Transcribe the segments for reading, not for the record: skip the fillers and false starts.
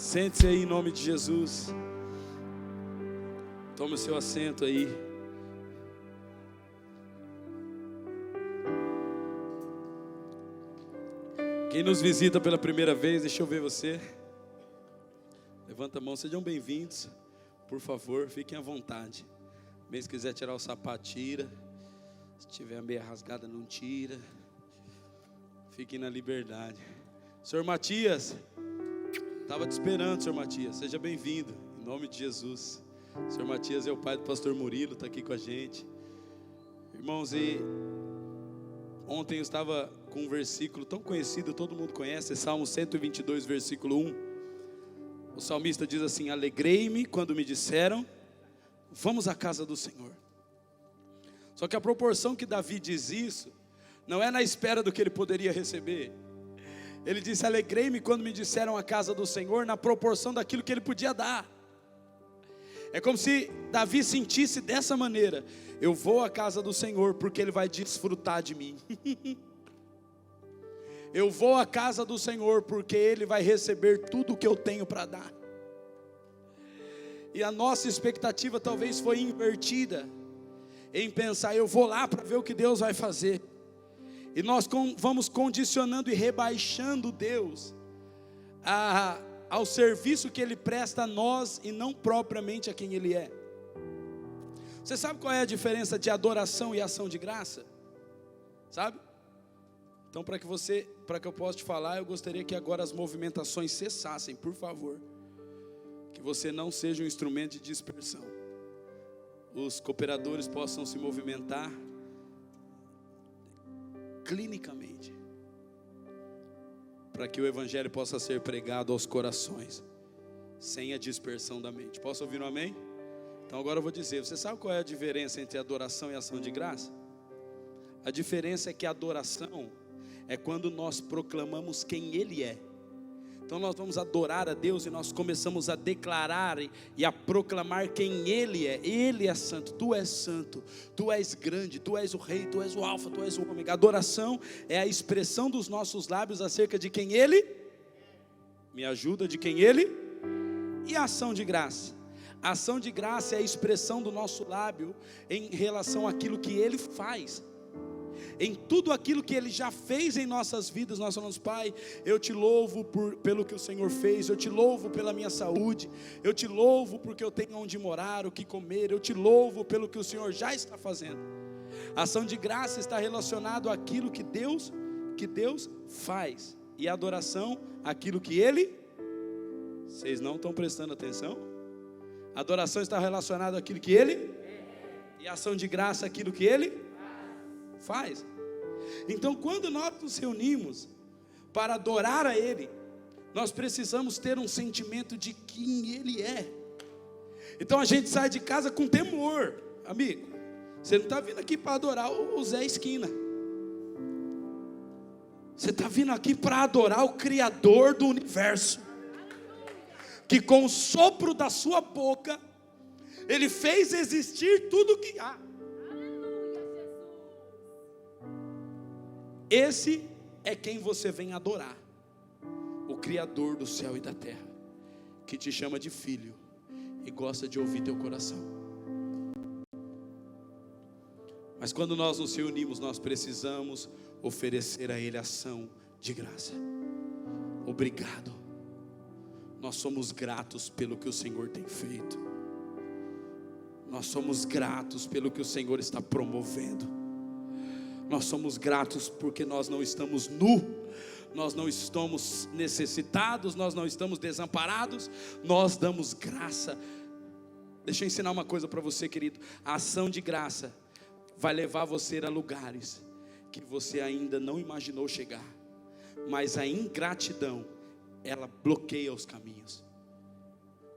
Sente-se aí em nome de Jesus. Tome o seu assento aí. Quem nos visita pela primeira vez, deixa eu ver você. Levanta a mão, sejam bem-vindos. Por favor, fiquem à vontade. Bem, se quiser tirar o sapato, tira. Se tiver a meia rasgada, não tira. Fiquem na liberdade. Senhor Matias, estava te esperando, Senhor Matias. Seja bem-vindo, em nome de Jesus. O Senhor Matias é o pai do pastor Murilo, está aqui com a gente. Irmãos, e ontem eu estava com um versículo tão conhecido, todo mundo conhece, é Salmo 122, versículo 1. O salmista diz assim: alegrei-me quando me disseram, vamos à casa do Senhor. Só que a proporção que Davi diz isso, não é na espera do que ele poderia receber. Ele disse: alegrei-me quando me disseram a casa do Senhor, na proporção daquilo que ele podia dar. É como se Davi sentisse dessa maneira: eu vou à casa do Senhor porque Ele vai desfrutar de mim. Eu vou à casa do Senhor porque Ele vai receber tudo o que eu tenho para dar. E a nossa expectativa talvez foi invertida, em pensar: eu vou lá para ver o que Deus vai fazer. E nós vamos condicionando e rebaixando Deus ao serviço que Ele presta a nós e não propriamente a quem Ele é. Você sabe qual é a diferença de adoração e ação de graça? Sabe? Então, para que eu possa te falar, eu gostaria que agora as movimentações cessassem, por favor. Que você não seja um instrumento de dispersão. Os cooperadores possam se movimentar clinicamente, para que o evangelho possa ser pregado aos corações, sem a dispersão da mente. Posso ouvir um amém? Então agora eu vou dizer: você sabe qual é a diferença entre adoração e ação de graça? A diferença é que a adoração é quando nós proclamamos quem Ele é. Então nós vamos adorar a Deus e nós começamos a declarar e a proclamar quem Ele é. Ele é santo, Tu és grande, Tu és o rei, Tu és o alfa, Tu és o ômega. Adoração é a expressão dos nossos lábios acerca de quem Ele me ajuda, de quem Ele. E a ação de graça? A ação de graça é a expressão do nosso lábio em relação àquilo que Ele faz. Em tudo aquilo que Ele já fez em nossas vidas, nós falamos: Pai, eu te louvo pelo que o Senhor fez, eu te louvo pela minha saúde, eu te louvo porque eu tenho onde morar, o que comer, eu te louvo pelo que o Senhor já está fazendo. A ação de graça está relacionada àquilo que Deus faz, e a adoração, aquilo que Ele. Vocês não estão prestando atenção? A adoração está relacionada àquilo que Ele, e a ação de graça, aquilo que Ele faz. Então, quando nós nos reunimos para adorar a Ele, nós precisamos ter um sentimento de quem Ele é. Então a gente sai de casa com temor. Amigo, você não está vindo aqui para adorar o Zé Esquina. Você está vindo aqui para adorar o Criador do universo, que com o sopro da sua boca Ele fez existir tudo o que há. Esse é quem você vem adorar, o Criador do céu e da terra, que te chama de filho e gosta de ouvir teu coração. Mas quando nós nos reunimos, nós precisamos oferecer a Ele ação de graça. Obrigado. Nós somos gratos pelo que o Senhor tem feito. Nós somos gratos pelo que o Senhor está promovendo. Nós somos gratos porque nós não estamos nus, nós não estamos necessitados, nós não estamos desamparados, nós damos graça. Deixa eu ensinar uma coisa para você, querido. A ação de graça vai levar você a lugares que você ainda não imaginou chegar, mas a ingratidão, ela bloqueia os caminhos.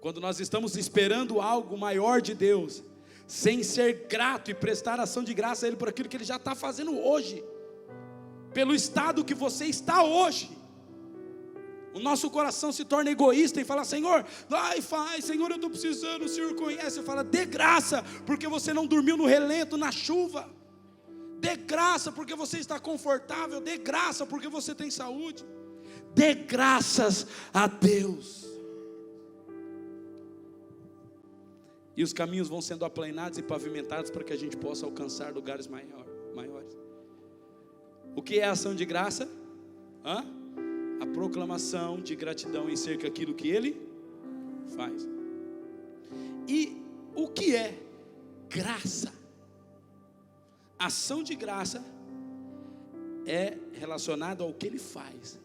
Quando nós estamos esperando algo maior de Deus, sem ser grato e prestar ação de graça a Ele por aquilo que Ele já está fazendo hoje, pelo estado que você está hoje, o nosso coração se torna egoísta e fala: Senhor, faz, Senhor, eu estou precisando, o Senhor conhece. Eu falo: dê graça, porque você não dormiu no relento, na chuva. Dê graça porque você está confortável. Dê graça porque você tem saúde. Dê graças a Deus. E os caminhos vão sendo aplainados e pavimentados para que a gente possa alcançar lugares maiores. O que é a ação de graça? A proclamação de gratidão em cerca daquilo que Ele faz. E o que é graça? Ação de graça é relacionado ao que Ele faz.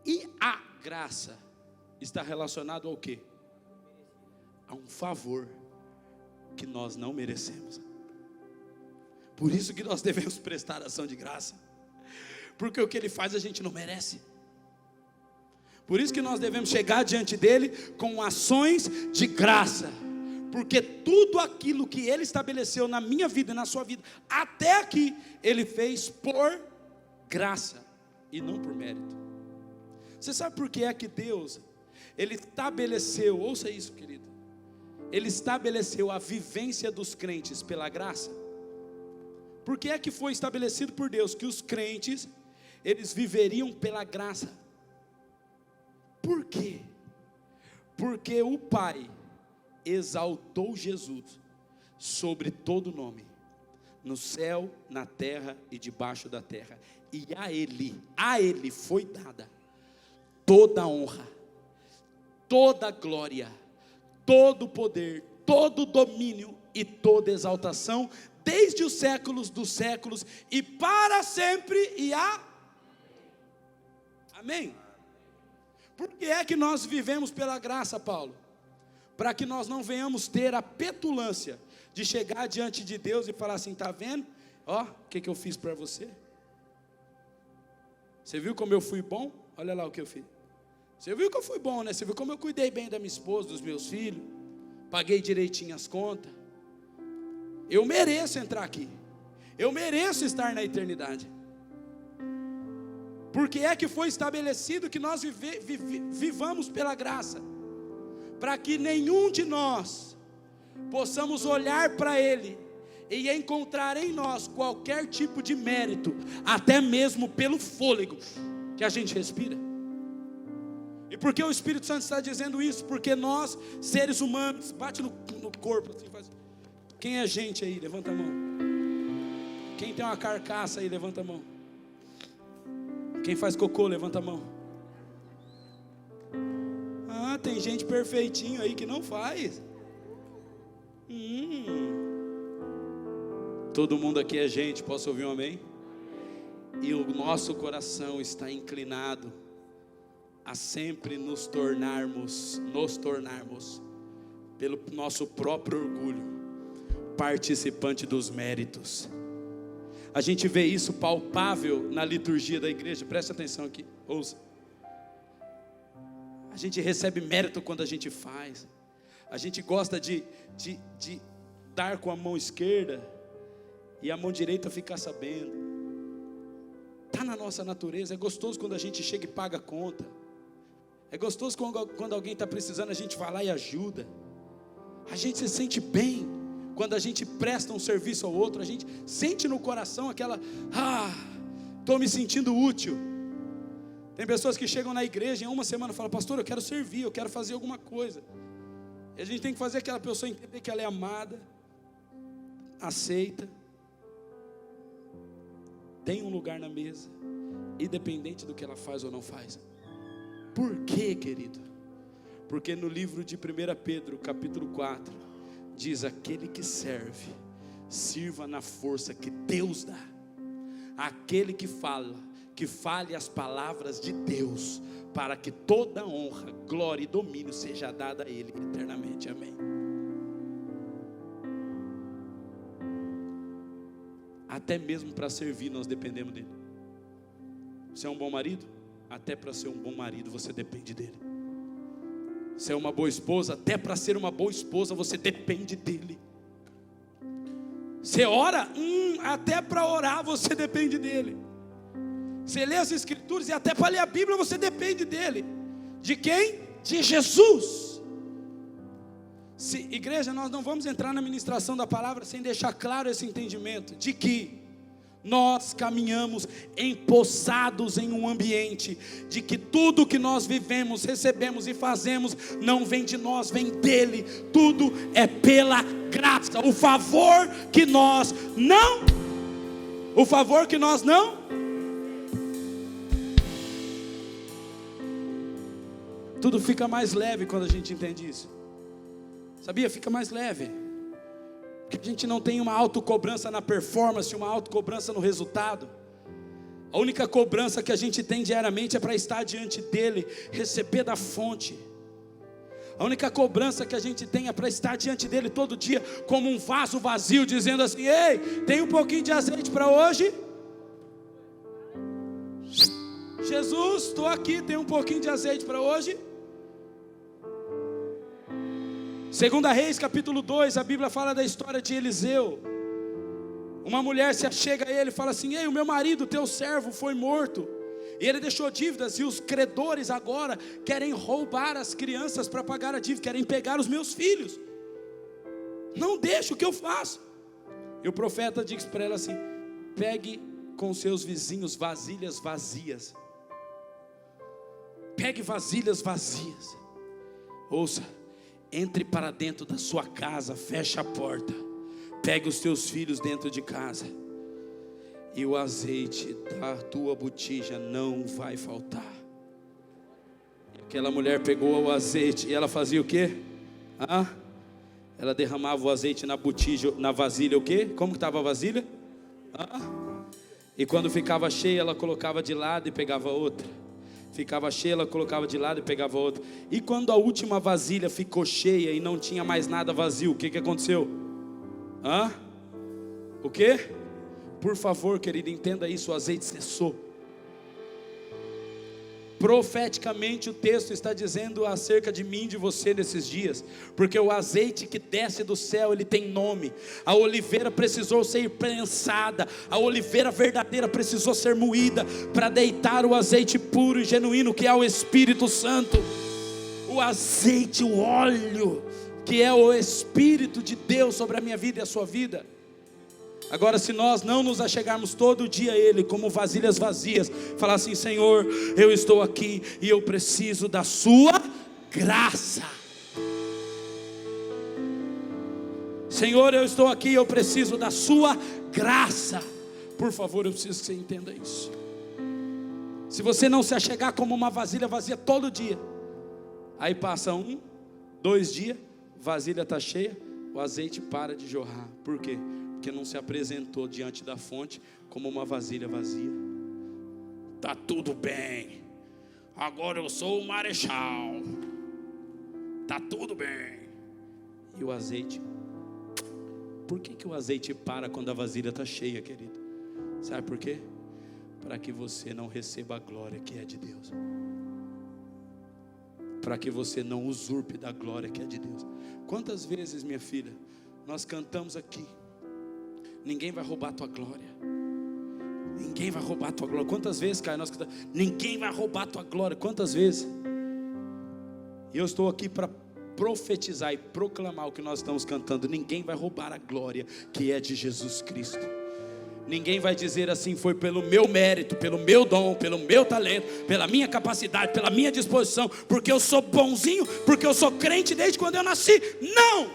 E a graça está relacionado ao quê? A um favor que nós não merecemos. Por isso que nós devemos prestar ação de graça, porque o que Ele faz a gente não merece. Por isso que nós devemos chegar diante dEle com ações de graça, porque tudo aquilo que Ele estabeleceu na minha vida e na sua vida, até aqui, Ele fez por graça e não por mérito. Você sabe por que é que Deus, Ele estabeleceu, ouça isso, querido, Ele estabeleceu a vivência dos crentes pela graça? Por que é que foi estabelecido por Deus que os crentes, eles viveriam pela graça? Por quê? Porque o Pai exaltou Jesus sobre todo nome, no céu, na terra e debaixo da terra, e a Ele foi dada toda a honra, toda a glória, todo o poder, todo o domínio e toda exaltação, desde os séculos dos séculos e para sempre Amém? Por que é que nós vivemos pela graça, Paulo? Para que nós não venhamos ter a petulância de chegar diante de Deus e falar assim: está vendo? Ó, o que eu fiz para você? Você viu como eu fui bom? Olha lá o que eu fiz. Você viu que eu fui bom, né? Você viu como eu cuidei bem da minha esposa, dos meus filhos, paguei direitinho as contas. Eu mereço entrar aqui, eu mereço estar na eternidade. Porque é que foi estabelecido que nós vivamos pela graça, para que nenhum de nós possamos olhar para Ele e encontrar em nós qualquer tipo de mérito, até mesmo pelo fôlego que a gente respira. E por que o Espírito Santo está dizendo isso? Porque nós, seres humanos, bate no corpo assim, faz. Quem é gente aí? Levanta a mão. Quem tem uma carcaça aí? Levanta a mão. Quem faz cocô? Levanta a mão. Ah, tem gente perfeitinho aí que não faz. Todo mundo aqui é gente, posso ouvir um amém? E o nosso coração está inclinado a sempre nos tornarmos, pelo nosso próprio orgulho, participante dos méritos. A gente vê isso palpável na liturgia da igreja. Preste atenção aqui, ouça. A gente recebe mérito quando a gente faz. A gente gosta de dar com a mão esquerda e a mão direita ficar sabendo. Está na nossa natureza. É gostoso quando a gente chega e paga a conta. É gostoso quando alguém está precisando, a gente vai lá e ajuda. A gente se sente bem quando a gente presta um serviço ao outro. A gente sente no coração aquela, estou me sentindo útil. Tem pessoas que chegam na igreja em uma semana e falam: pastor, eu quero servir, eu quero fazer alguma coisa. E a gente tem que fazer aquela pessoa entender que ela é amada, aceita, tem um lugar na mesa, independente do que ela faz ou não faz. Por quê, querido? Porque no livro de 1 Pedro, capítulo 4, diz: aquele que serve, sirva na força que Deus dá. Aquele que fala, que fale as palavras de Deus, para que toda honra, glória e domínio seja dada a Ele eternamente. Amém. Até mesmo para servir nós dependemos dEle. Você é um bom marido? Até para ser um bom marido você depende dEle. Você é uma boa esposa? Até para ser uma boa esposa você depende dEle. Você ora? Até para orar você depende dEle. Você lê as escrituras e até para ler a Bíblia você depende dEle. De quem? De Jesus. Igreja, nós não vamos entrar na ministração da palavra sem deixar claro esse entendimento de que Nós caminhamos empossados em um ambiente de que tudo que nós vivemos, recebemos e fazemos não vem de nós, vem dele. Tudo é pela graça. O favor que nós não tudo fica mais leve quando a gente entende isso. Sabia? Fica mais leve. Porque a gente não tem uma autocobrança na performance, uma autocobrança no resultado. A única cobrança que a gente tem diariamente é para estar diante dele, receber da fonte. A única cobrança que a gente tem é para estar diante dele todo dia, como um vaso vazio, dizendo assim: ei, tem um pouquinho de azeite para hoje? Jesus, estou aqui, tem um pouquinho de azeite para hoje? 2 Reis capítulo 2, a Bíblia fala da história de Eliseu. Uma mulher se achega a ele e fala assim: ei, o meu marido, teu servo, foi morto, e ele deixou dívidas, e os credores agora querem roubar as crianças para pagar a dívida, querem pegar os meus filhos. Não deixa, o que eu faço? E o profeta diz para ela assim: pegue com seus vizinhos vasilhas vazias. Pegue vasilhas vazias. Ouça, entre para dentro da sua casa, feche a porta, pegue os teus filhos dentro de casa, e o azeite da tua botija não vai faltar. Aquela mulher pegou o azeite e ela fazia o quê? Ela derramava o azeite na botija, na vasilha, o quê? Como que estava a vasilha? E quando ficava cheia, ela colocava de lado e pegava outra. Ficava cheia, ela colocava de lado e pegava outra. E quando a última vasilha ficou cheia e não tinha mais nada vazio, o que aconteceu? O quê? Por favor, querido, entenda isso: o azeite cessou. Profeticamente o texto está dizendo acerca de mim e de você nesses dias, porque o azeite que desce do céu, ele tem nome. A oliveira precisou ser prensada, a oliveira verdadeira precisou ser moída para deitar o azeite puro e genuíno, que é o Espírito Santo. O azeite, o óleo, que é o Espírito de Deus sobre a minha vida e a sua vida. Agora, se nós não nos achegarmos todo dia a Ele como vasilhas vazias, falar assim: Senhor, eu estou aqui e eu preciso da sua graça. Senhor, eu estou aqui e eu preciso da sua graça. Por favor, eu preciso que você entenda isso. Se você não se achegar como uma vasilha vazia todo dia, aí passa 1, 2 dias, vasilha está cheia, o azeite para de jorrar. Por quê? Porque não se apresentou diante da fonte como uma vasilha vazia. Tá tudo bem, agora eu sou o marechal, tá tudo bem. E o azeite, por que o azeite para quando a vasilha está cheia, querido? Sabe por quê? Para que você não receba a glória que é de Deus, para que você não usurpe da glória que é de Deus. Quantas vezes, minha filha, nós cantamos aqui: ninguém vai roubar a tua glória, ninguém vai roubar a tua glória. Quantas vezes, Caio, nós cantamos: ninguém vai roubar a tua glória. Quantas vezes? E eu estou aqui para profetizar e proclamar o que nós estamos cantando: ninguém vai roubar a glória que é de Jesus Cristo. Ninguém vai dizer assim: foi pelo meu mérito, pelo meu dom, pelo meu talento, pela minha capacidade, pela minha disposição, porque eu sou bonzinho, porque eu sou crente desde quando eu nasci. Não,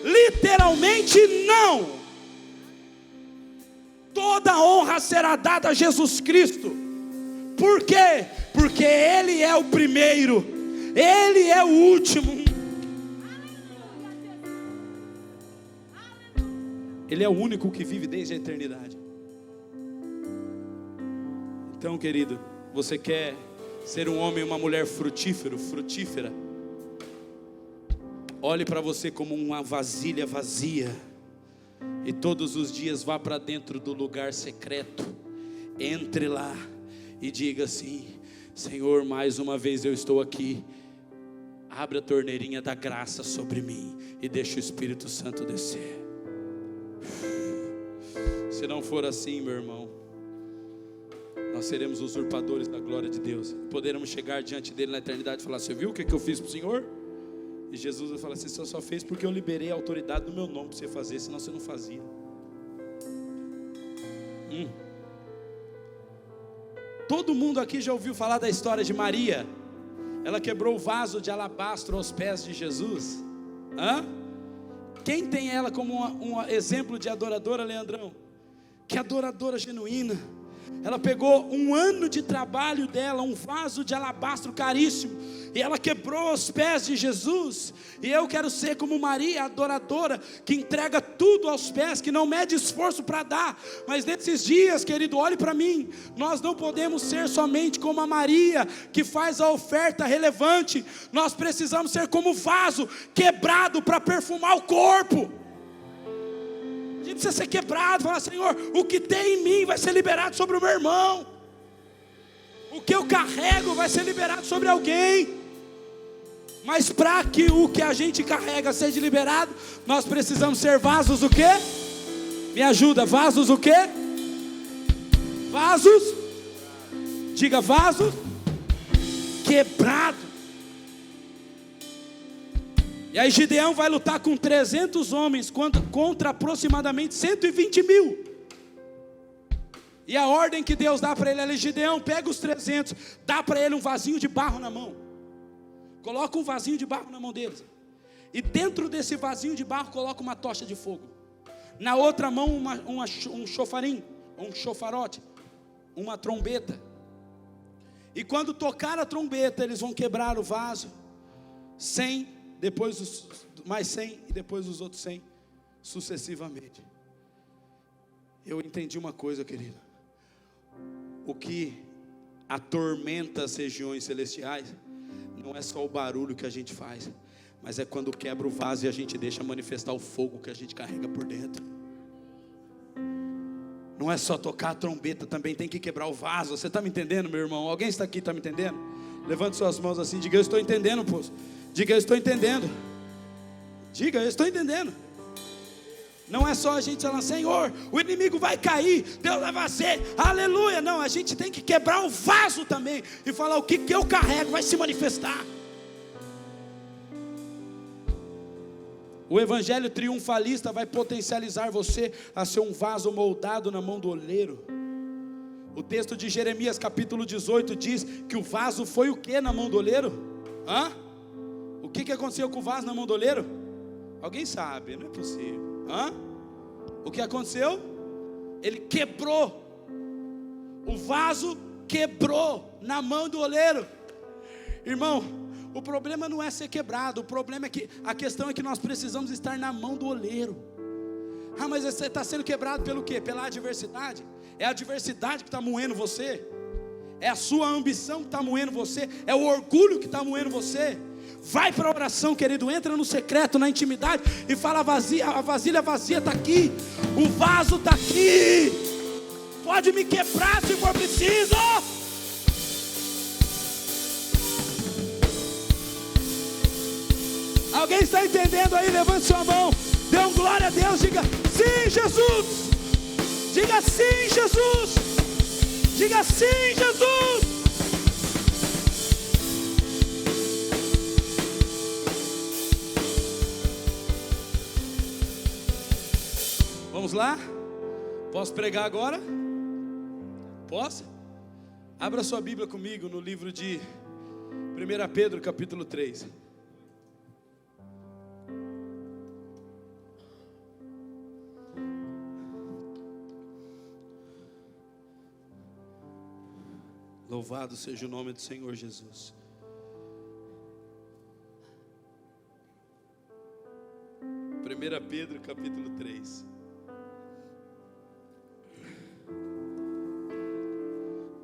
literalmente não. Toda a honra será dada a Jesus Cristo. Por quê? Porque Ele é o primeiro, Ele é o último. Ele é o único que vive desde a eternidade. Então, querido, você quer ser um homem e uma mulher frutífera? Olhe para você como uma vasilha vazia. E todos os dias vá para dentro do lugar secreto. Entre lá e diga assim: Senhor, mais uma vez eu estou aqui. Abre a torneirinha da graça sobre mim e deixa o Espírito Santo descer. Se não for assim, meu irmão, nós seremos usurpadores da glória de Deus. Poderemos chegar diante dele na eternidade e falar: você viu o que eu fiz para o Senhor? E Jesus vai falar assim: você só fez porque eu liberei a autoridade do meu nome para você fazer, senão você não fazia. Todo mundo aqui já ouviu falar da história de Maria? Ela quebrou o vaso de alabastro aos pés de Jesus. Quem tem ela como um exemplo de adoradora, Leandrão? Que adoradora genuína. Ela pegou um ano de trabalho dela, um vaso de alabastro caríssimo, e ela quebrou aos pés de Jesus. E eu quero ser como Maria, adoradora, que entrega tudo aos pés, que não mede esforço para dar. Mas nesses dias, querido, olhe para mim, nós não podemos ser somente como a Maria, que faz a oferta relevante. Nós precisamos ser como vaso quebrado para perfumar o corpo. A gente precisa ser quebrado, falar: Senhor, o que tem em mim vai ser liberado sobre o meu irmão, o que eu carrego vai ser liberado sobre alguém. Mas para que o que a gente carrega seja liberado, nós precisamos ser vasos o quê? Me ajuda, vasos o quê? Vasos, diga, vasos quebrado. E aí Gideão vai lutar com 300 homens contra aproximadamente 120 mil. E a ordem que Deus dá para ele é: Gideão, pega os 300, dá para ele um vasinho de barro na mão. Coloca um vasinho de barro na mão deles. E dentro desse vasinho de barro coloca uma tocha de fogo. Na outra mão um chofarim, um chofarote, uma trombeta. E quando tocar a trombeta, eles vão quebrar o vaso. 100, depois mais 100 e depois os outros 100, sucessivamente. Eu entendi uma coisa, querido. O que atormenta as regiões celestiais não é só o barulho que a gente faz, mas é quando quebra o vaso e a gente deixa manifestar o fogo que a gente carrega por dentro. Não é só tocar a trombeta, também tem que quebrar o vaso. Você está me entendendo, meu irmão? Alguém está aqui, está me entendendo? Levante suas mãos assim, diga: eu estou entendendo, poço. Diga: eu estou entendendo. Diga: eu estou entendendo. Não é só a gente falar: Senhor, o inimigo vai cair, Deus vai fazer, aleluia. Não, a gente tem que quebrar o vaso também e falar: o que eu carrego vai se manifestar. O evangelho triunfalista vai potencializar você a ser um vaso moldado na mão do oleiro. O texto de Jeremias capítulo 18 diz que o vaso foi o que na mão do oleiro? O que aconteceu com o vaso na mão do oleiro? Alguém sabe? Não é possível. O que aconteceu? Ele quebrou. O vaso quebrou na mão do oleiro. Irmão, o problema não é ser quebrado. O problema é que a questão é que nós precisamos estar na mão do oleiro. Mas você está sendo quebrado pelo quê? Pela adversidade? É a adversidade que está moendo você? É a sua ambição que está moendo você? É o orgulho que está moendo você? Vai para a oração, querido, entra no secreto, na intimidade e fala: a vasilha vazia está aqui, o vaso está aqui, pode me quebrar se for preciso. Alguém está entendendo aí? Levante sua mão, dê um glória a Deus, diga: sim, Jesus. Diga: sim, Jesus. Diga: sim, Jesus. Vamos lá? Posso pregar agora? Posso? Abra sua Bíblia comigo no livro de 1 Pedro capítulo 3. Louvado seja o nome do Senhor Jesus. 1 Pedro capítulo 3.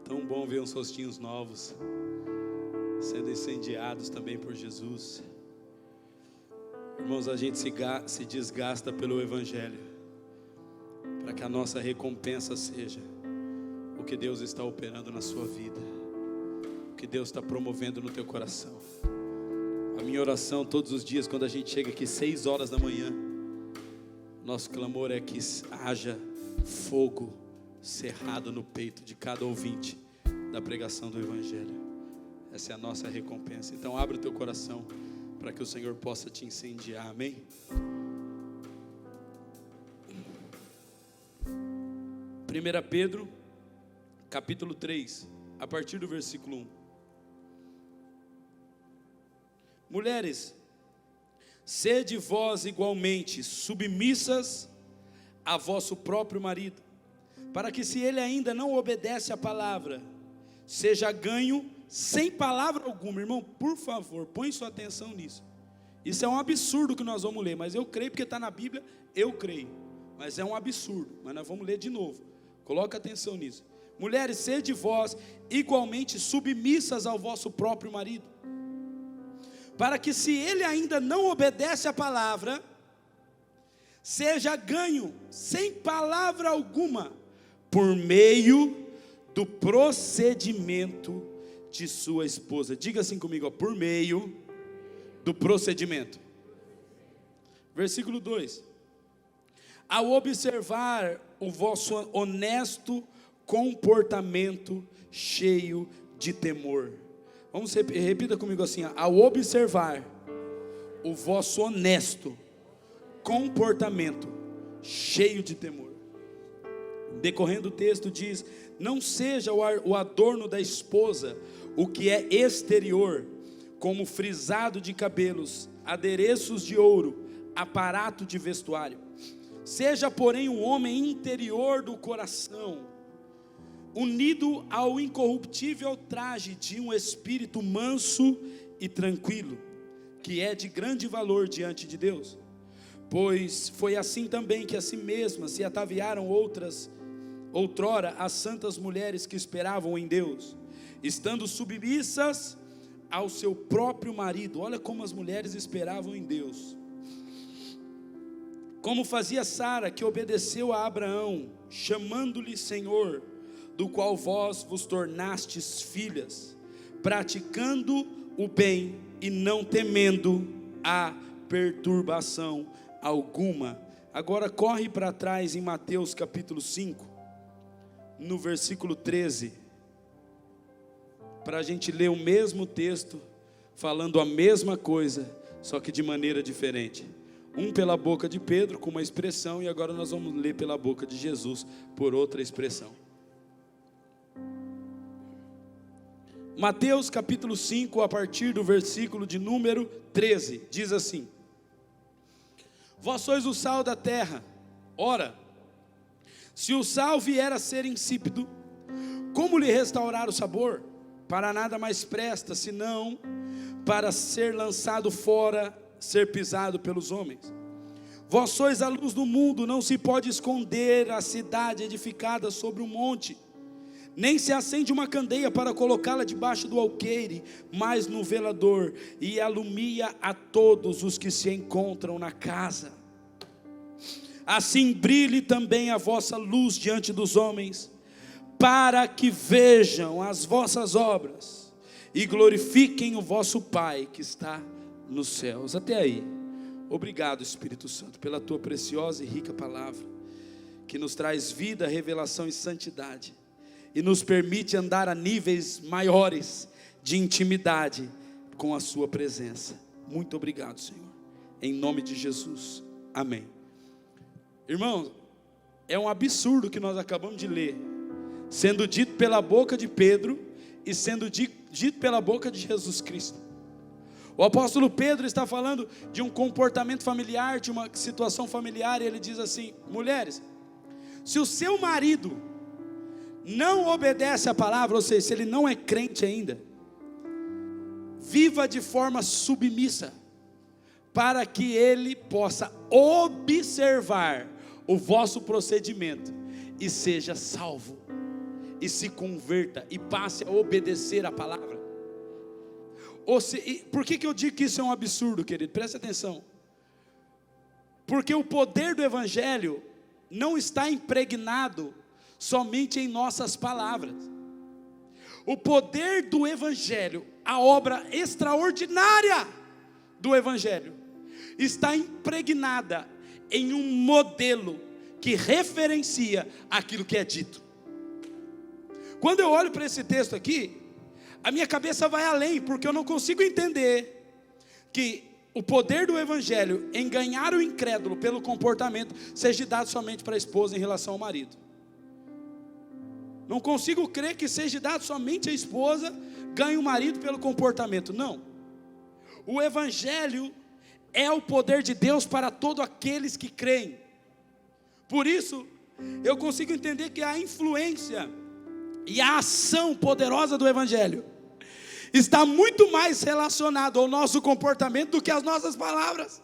Tão bom ver uns rostinhos novos sendo incendiados também por Jesus. Irmãos, a gente se desgasta pelo Evangelho, para que a nossa recompensa seja o que Deus está operando na sua vida, o que Deus está promovendo no teu coração. A minha oração todos os dias, quando a gente chega aqui 6 horas da manhã, nosso clamor é que haja fogo cerrado no peito de cada ouvinte da pregação do Evangelho. Essa é a nossa recompensa. Então abre o teu coração para que o Senhor possa te incendiar, amém? 1 Pedro capítulo 3. a partir do versículo 1. Mulheres, sede vós igualmente submissas a vosso próprio marido, para que, se ele ainda não obedece à palavra, seja ganho sem palavra alguma. Irmão, por favor, põe sua atenção nisso. Isso é um absurdo que nós vamos ler, mas eu creio porque está na Bíblia, eu creio. Mas é um absurdo, mas nós vamos ler de novo. Coloca atenção nisso. Mulheres, sede vós igualmente submissas ao vosso próprio marido, para que, se ele ainda não obedece à palavra, seja ganho sem palavra alguma, por meio do procedimento de sua esposa. Diga assim comigo, ó, por meio do procedimento. Versículo 2: ao observar o vosso honesto comportamento cheio de temor. Repita comigo assim: ao observar o vosso honesto comportamento cheio de temor. Decorrendo o texto diz: não seja o adorno da esposa o que é exterior, como frisado de cabelos, adereços de ouro, aparato de vestuário. Seja, porém, um homem interior do coração, unido ao incorruptível traje de um espírito manso e tranquilo, que é de grande valor diante de Deus. Pois foi assim também que a si mesmas se ataviaram outrora as santas mulheres que esperavam em Deus, estando submissas ao seu próprio marido. Olha como as mulheres esperavam em Deus. Como fazia Sara, que obedeceu a Abraão, chamando-lhe Senhor, do qual vós vos tornastes filhas, praticando o bem e não temendo a perturbação alguma. Agora corre para trás em Mateus capítulo 5, no versículo 13, para a gente ler o mesmo texto, falando a mesma coisa, só que de maneira diferente. Um pela boca de Pedro com uma expressão, e agora nós vamos ler pela boca de Jesus por outra expressão. Mateus capítulo 5, a partir do versículo de número 13, diz assim: vós sois o sal da terra. Ora, se o sal vier a ser insípido, como lhe restaurar o sabor? Para nada mais presta, senão para ser lançado fora, ser pisado pelos homens. Vós sois a luz do mundo. Não se pode esconder a cidade edificada sobre um monte, nem se acende uma candeia para colocá-la debaixo do alqueire, mas no velador, e alumia a todos os que se encontram na casa. Assim brilhe também a vossa luz diante dos homens, para que vejam as vossas obras e glorifiquem o vosso Pai que está nos céus. Até aí. Obrigado, Espírito Santo, pela tua preciosa e rica palavra, que nos traz vida, revelação e santidade, e nos permite andar a níveis maiores de intimidade com a sua presença. Muito obrigado, Senhor, em nome de Jesus, amém. Irmãos, é um absurdo que nós acabamos de ler, sendo dito pela boca de Pedro e sendo dito pela boca de Jesus Cristo. O apóstolo Pedro está falando de um comportamento familiar, de uma situação familiar, e ele diz assim: mulheres, se o seu marido não obedece à palavra, ou seja, se ele não é crente ainda, viva de forma submissa, para que ele possa observar o vosso procedimento e seja salvo, e se converta e passe a obedecer a palavra. Por que eu digo que isso é um absurdo, querido? Presta atenção. Porque o poder do Evangelho não está impregnado somente em nossas palavras. O poder do Evangelho, a obra extraordinária do Evangelho, está impregnada em um modelo que referencia aquilo que é dito. Quando eu olho para esse texto aqui, a minha cabeça vai além, porque eu não consigo entender que o poder do Evangelho em ganhar o incrédulo pelo comportamento seja dado somente para a esposa em relação ao marido. Não consigo crer que seja dado somente a esposa ganhe o marido pelo comportamento. Não. O evangelho é o poder de Deus para todos aqueles que creem. Por isso, eu consigo entender que a influência e a ação poderosa do evangelho está muito mais relacionado ao nosso comportamento do que às nossas palavras.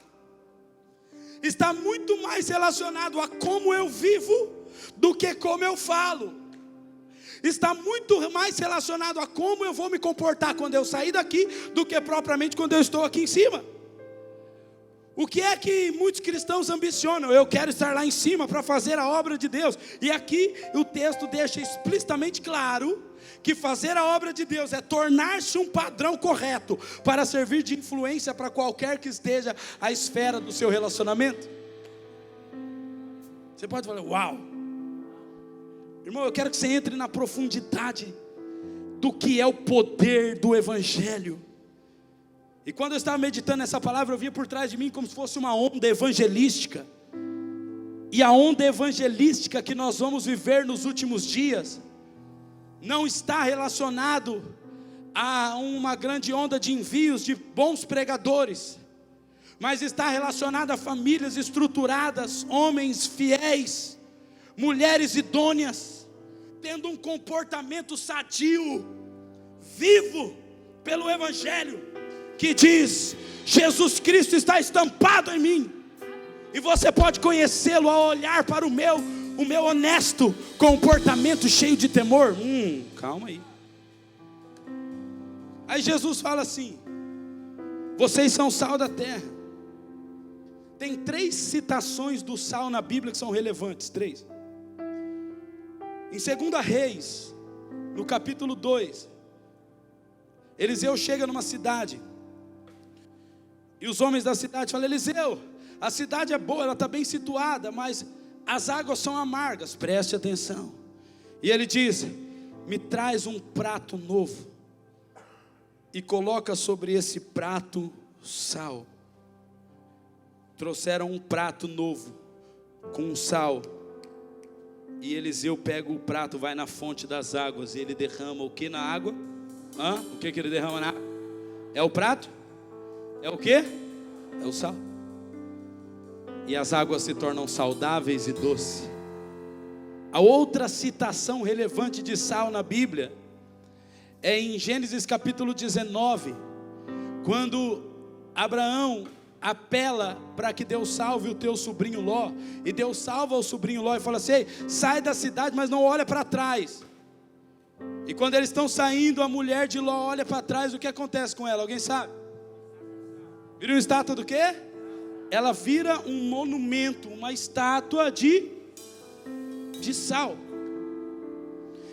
Está muito mais relacionado a como eu vivo do que como eu falo. Está muito mais relacionado a como eu vou me comportar quando eu sair daqui do que propriamente quando eu estou aqui em cima. O que é que muitos cristãos ambicionam? Eu quero estar lá em cima para fazer a obra de Deus. E aqui o texto deixa explicitamente claro que fazer a obra de Deus é tornar-se um padrão correto para servir de influência para qualquer que esteja a esfera do seu relacionamento. Você pode falar, uau! Irmão, eu quero que você entre na profundidade do que é o poder do evangelho. E quando eu estava meditando nessa palavra, eu via por trás de mim como se fosse uma onda evangelística. E a onda evangelística que nós vamos viver nos últimos dias não está relacionado a uma grande onda de envios de bons pregadores, mas está relacionado a famílias estruturadas, homens fiéis, mulheres idôneas, tendo um comportamento sadio, vivo pelo evangelho, que diz, Jesus Cristo está estampado em mim, e você pode conhecê-lo ao olhar para o meu honesto comportamento cheio de temor. Calma aí. Aí Jesus fala assim, vocês são sal da terra. Tem 3 citações do sal na Bíblia que são relevantes, 3. Em 2 Reis, no capítulo 2, Eliseu chega numa cidade, e os homens da cidade falam, Eliseu, a cidade é boa, ela está bem situada, mas as águas são amargas, preste atenção. E ele diz, me traz um prato novo, e coloca sobre esse prato sal. Trouxeram um prato novo, com sal, e Eliseu pega o prato, vai na fonte das águas, e ele derrama o que na água? O que ele derrama na água? É o prato? É o que? É o sal. E as águas se tornam saudáveis e doces. A outra citação relevante de sal na Bíblia é em Gênesis capítulo 19, quando Abraão apela para que Deus salve o teu sobrinho Ló, e Deus salva o sobrinho Ló e fala assim, sai da cidade, mas não olha para trás. E quando eles estão saindo, a mulher de Ló olha para trás, o que acontece com ela? Alguém sabe? Vira uma estátua do quê? Ela vira um monumento, uma estátua de sal.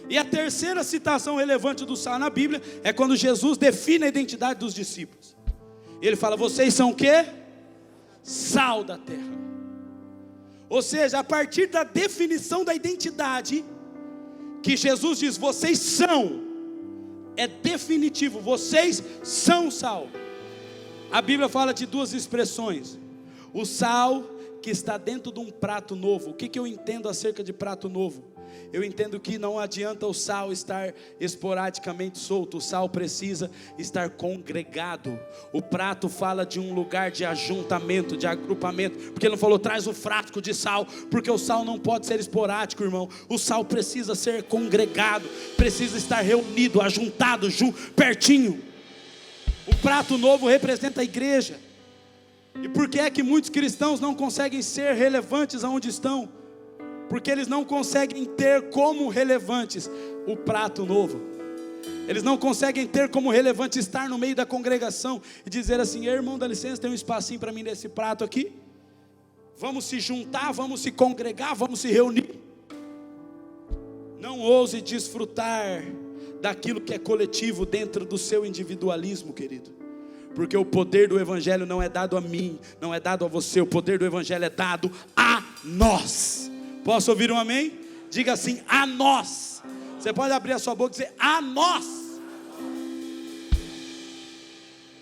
E a terceira citação relevante do sal na Bíblia é quando Jesus define a identidade dos discípulos. Ele fala, vocês são o quê? Sal da terra. Ou seja, a partir da definição da identidade, que Jesus diz, vocês são, é definitivo, vocês são sal. A Bíblia fala de 2 expressões, o sal que está dentro de um prato novo. O que eu entendo acerca de prato novo? Eu entendo que não adianta o sal estar esporadicamente solto, o sal precisa estar congregado. O prato fala de um lugar de ajuntamento, de agrupamento, porque ele não falou, traz o frasco de sal, porque o sal não pode ser esporádico, irmão. O sal precisa ser congregado, precisa estar reunido, ajuntado, pertinho. O prato novo representa a igreja. E por que é que muitos cristãos não conseguem ser relevantes aonde estão? Porque eles não conseguem ter como relevantes o prato novo. Eles não conseguem ter como relevante estar no meio da congregação e dizer assim, irmão, dá licença, tem um espacinho para mim nesse prato aqui? Vamos se juntar, vamos se congregar, vamos se reunir. Não ouse desfrutar daquilo que é coletivo dentro do seu individualismo, querido. Porque o poder do evangelho não é dado a mim, não é dado a você, o poder do evangelho é dado a nós. Posso ouvir um amém? Diga assim, a nós. Você pode abrir a sua boca e dizer, a nós.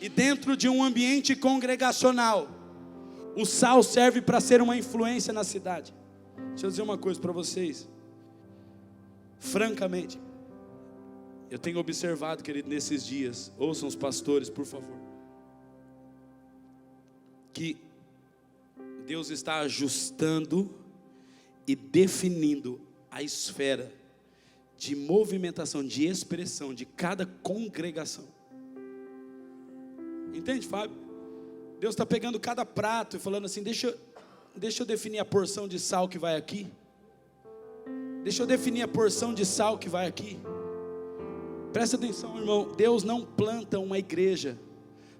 E dentro de um ambiente congregacional, o sal serve para ser uma influência na cidade. Deixa eu dizer uma coisa para vocês. Francamente, eu tenho observado, querido, nesses dias, ouçam os pastores, por favor, que Deus está ajustando e definindo a esfera de movimentação, de expressão de cada congregação. Entende, Fábio? Deus está pegando cada prato e falando assim, deixa eu definir a porção de sal que vai aqui. Deixa eu definir a porção de sal que vai aqui. Presta atenção, irmão, Deus não planta uma igreja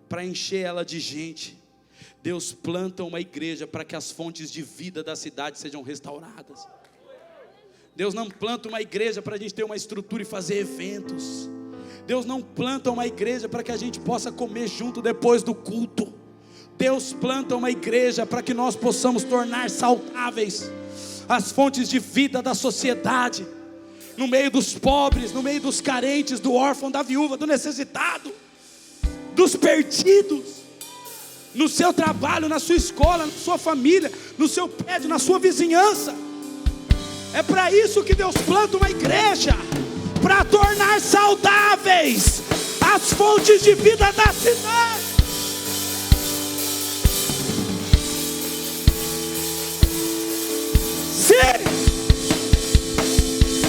para encher ela de gente. Deus planta uma igreja para que as fontes de vida da cidade sejam restauradas. Deus não planta uma igreja para a gente ter uma estrutura e fazer eventos. Deus não planta uma igreja para que a gente possa comer junto depois do culto. Deus planta uma igreja para que nós possamos tornar saudáveis as fontes de vida da sociedade, no meio dos pobres, no meio dos carentes, do órfão, da viúva, do necessitado, dos perdidos, no seu trabalho, na sua escola, na sua família, no seu prédio, na sua vizinhança. É para isso que Deus planta uma igreja, para tornar saudáveis as fontes de vida da cidade. Sim,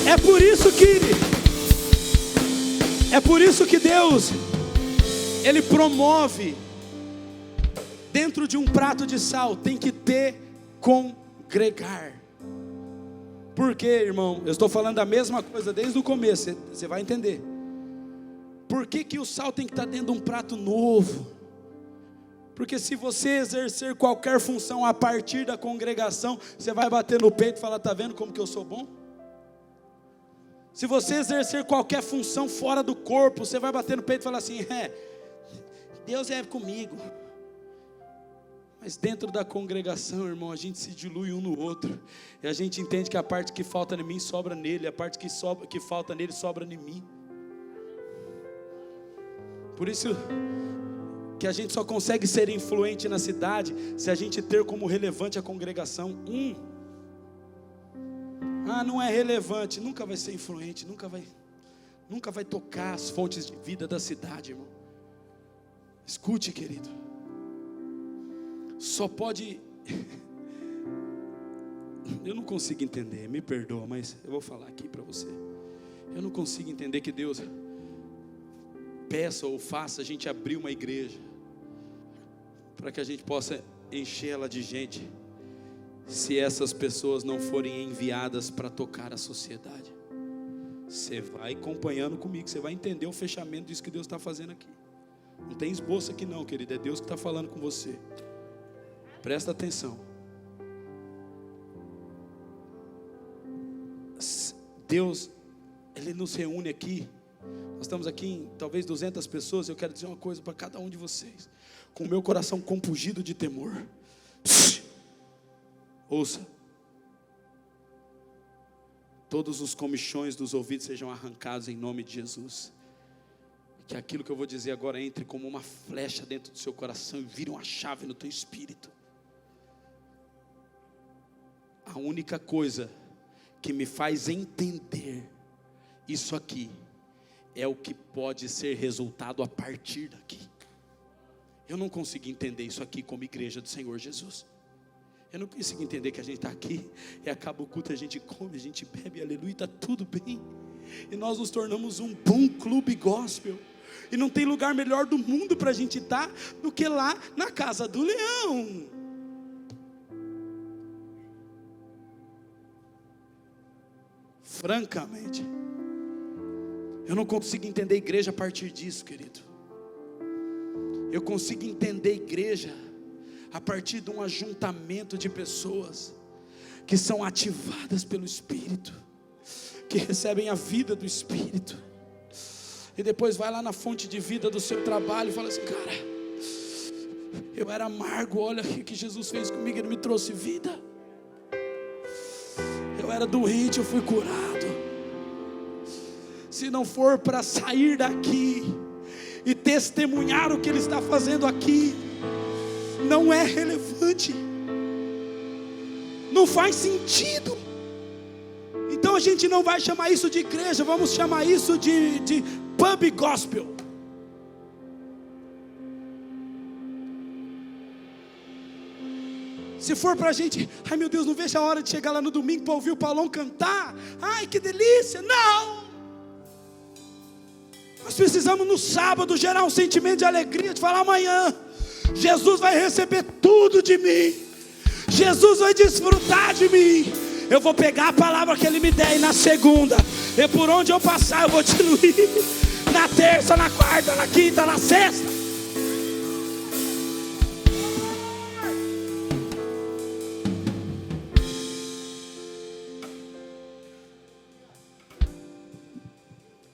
é por isso que Deus, Ele promove, dentro de um prato de sal, tem que ter congregar. Por quê, irmão? Eu estou falando a mesma coisa desde o começo, você vai entender. Por que o sal tem que estar dentro de um prato novo? Porque se você exercer qualquer função a partir da congregação, você vai bater no peito e falar, está vendo como que eu sou bom? Se você exercer qualquer função fora do corpo, você vai bater no peito e falar assim, Deus é comigo. Mas dentro da congregação, irmão, a gente se dilui um no outro, e a gente entende que a parte que falta em mim sobra nele, a parte que falta nele sobra em mim. Por isso que a gente só consegue ser influente na cidade se a gente ter como relevante a congregação. Não é relevante, nunca vai ser influente, nunca vai tocar as fontes de vida da cidade, irmão. Escute, querido, só pode, eu não consigo entender, me perdoa, mas eu vou falar aqui para você. Eu não consigo entender que Deus peça ou faça a gente abrir uma igreja para que a gente possa enchê-la de gente, se essas pessoas não forem enviadas para tocar a sociedade. Você vai acompanhando comigo, você vai entender o fechamento disso que Deus está fazendo aqui. Não tem esboço aqui não, querido, é Deus que está falando com você. Presta atenção. Deus, Ele nos reúne aqui. Nós estamos aqui em talvez 200 pessoas. Eu quero dizer uma coisa para cada um de vocês, com o meu coração compungido de temor. Ouça. Todos os comichões dos ouvidos sejam arrancados em nome de Jesus. Que aquilo que eu vou dizer agora entre como uma flecha dentro do seu coração e vire uma chave no teu espírito. A única coisa que me faz entender isso aqui é o que pode ser resultado a partir daqui. Eu não consigo entender isso aqui como igreja do Senhor Jesus. Eu não consigo entender que a gente está aqui e acaba o culto, a gente come, a gente bebe, aleluia, está tudo bem. E nós nos tornamos um bom clube gospel. E não tem lugar melhor do mundo para a gente estar do que lá na casa do leão. Francamente, eu não consigo entender a igreja a partir disso, querido. Eu consigo entender a igreja a partir de um ajuntamento de pessoas que são ativadas pelo Espírito, que recebem a vida do Espírito, e depois vai lá na fonte de vida do seu trabalho e fala assim, cara, eu era amargo, olha o que Jesus fez comigo, Ele me trouxe vida. Eu era doente, eu fui curado. Se não for para sair daqui e testemunhar o que Ele está fazendo aqui, não é relevante, não faz sentido. Então a gente não vai chamar isso de igreja, vamos chamar isso de pub gospel. Se for para a gente, ai meu Deus, não vejo a hora de chegar lá no domingo para ouvir o Paulão cantar. Ai que delícia, não. Nós precisamos no sábado gerar um sentimento de alegria, de falar amanhã, Jesus vai receber tudo de mim, Jesus vai desfrutar de mim. Eu vou pegar a palavra que Ele me der e na segunda, e por onde eu passar eu vou diluir, na terça, na quarta, na quinta, na sexta.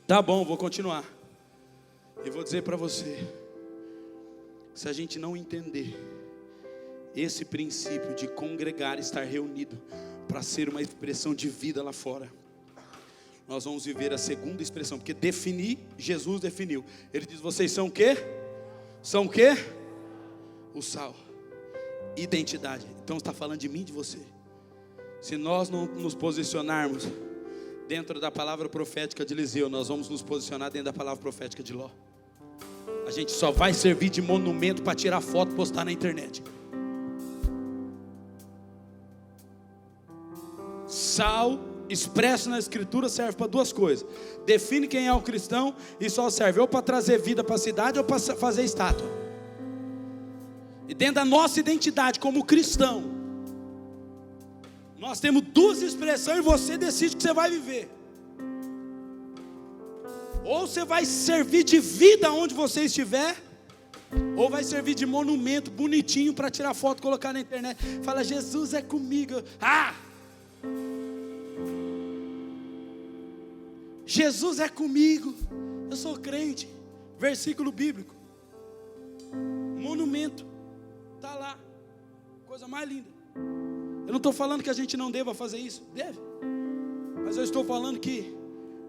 Tá bom, vou continuar. E vou dizer para você, se a gente não entender esse princípio de congregar, estar reunido para ser uma expressão de vida lá fora, nós vamos viver a segunda expressão, porque definir, Jesus definiu. Ele diz, vocês são o quê? São o quê? O sal. Identidade. Então está falando de mim e de você. Se nós não nos posicionarmos dentro da palavra profética de Eliseu, nós vamos nos posicionar dentro da palavra profética de Ló. A gente só vai servir de monumento para tirar foto e postar na internet. Sal expresso na escritura serve para duas coisas: define quem é o cristão, e só serve ou para trazer vida para a cidade ou para fazer estátua. E dentro da nossa identidade como cristão, nós temos duas expressões e você decide o que você vai viver. Ou você vai servir de vida onde você estiver, ou vai servir de monumento bonitinho para tirar foto e colocar na internet. Fala, Jesus é comigo. Jesus é comigo, eu sou crente. Versículo bíblico, monumento, está lá, coisa mais linda. Eu não estou falando que a gente não deva fazer isso, deve, mas eu estou falando que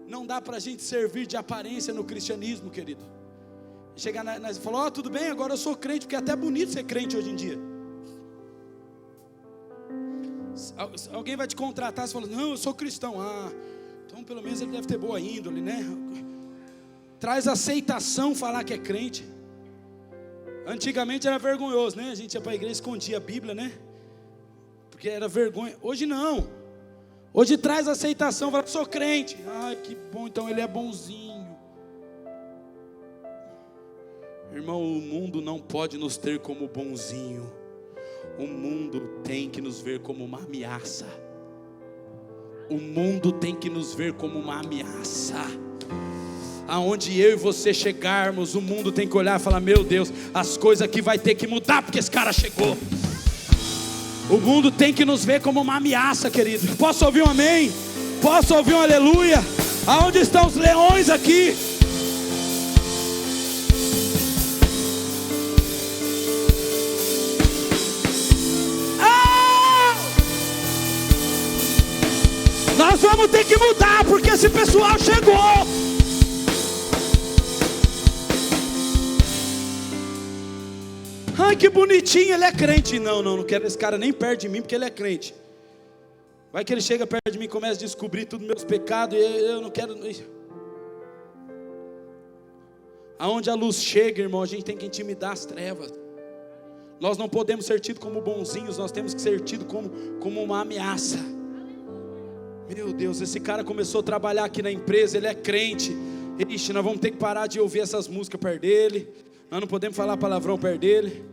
não dá para a gente servir de aparência no cristianismo, querido. Chegar e falar, tudo bem, agora eu sou crente, porque é até bonito ser crente hoje em dia. Alguém vai te contratar, você fala, não, eu sou cristão. Então pelo menos ele deve ter boa índole, né? Traz aceitação falar que é crente. Antigamente era vergonhoso, né? A gente ia para a igreja e escondia a Bíblia, né? Porque era vergonha. Hoje não. Hoje traz aceitação, fala, sou crente. Ai, que bom, então ele é bonzinho. Irmão, o mundo não pode nos ter como bonzinho. O mundo tem que nos ver como uma ameaça. O mundo tem que nos ver como uma ameaça. Aonde eu e você chegarmos, o mundo tem que olhar e falar, meu Deus, as coisas aqui vai ter que mudar porque esse cara chegou. O mundo tem que nos ver como uma ameaça, querido. Posso ouvir um amém? Posso ouvir um aleluia? Aonde estão os leões aqui? Nós vamos ter que mudar, porque esse pessoal chegou. Ai, que bonitinho, ele é crente. Não quero esse cara nem perto de mim, porque ele é crente. Vai que ele chega perto de mim e começa a descobrir todos os meus pecados, e eu não quero. Aonde a luz chega, irmão, a gente tem que intimidar as trevas. Nós não podemos ser tidos como bonzinhos, nós temos que ser tidos como uma ameaça. Meu Deus, esse cara começou a trabalhar aqui na empresa, ele é crente. Ixi, nós vamos ter que parar de ouvir essas músicas perto dele. Nós não podemos falar palavrão perto dele.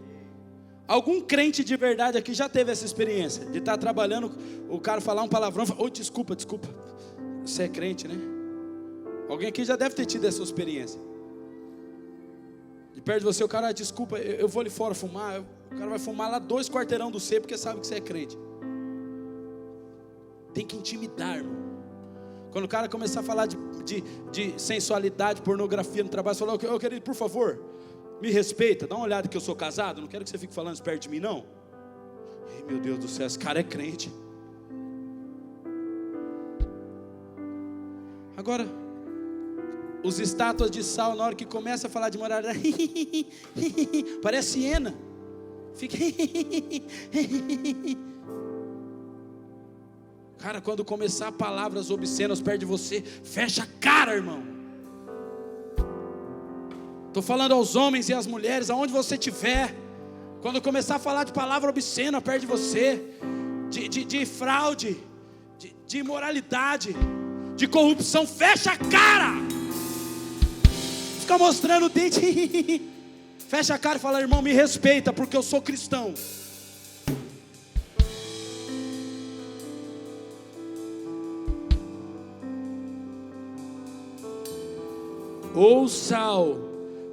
Algum crente de verdade aqui já teve essa experiência de estar trabalhando, o cara falar um palavrão, desculpa, você é crente, né? Alguém aqui já deve ter tido essa experiência. De perto de você, o cara, desculpa, eu vou ali fora fumar. O cara vai fumar lá 2 quarteirão do C, porque sabe que você é crente. Tem que intimidar, irmão. Quando o cara começar a falar de sensualidade, pornografia no trabalho, você fala, querido, por favor, me respeita, dá uma olhada que eu sou casado, não quero que você fique falando isso perto de mim, não. Ei, meu Deus do céu, esse cara é crente. Agora, os estátuas de sal, na hora que começa a falar de moralidade, parece hiena. Fica. Cara, quando começar palavras obscenas perto de você, fecha a cara, irmão. Estou falando aos homens e às mulheres, aonde você estiver. Quando começar a falar de palavra obscena perto de você, de fraude, de imoralidade, de corrupção, fecha a cara. Fica mostrando o dente. Fecha a cara e fala: irmão, me respeita, porque eu sou cristão. Ou o sal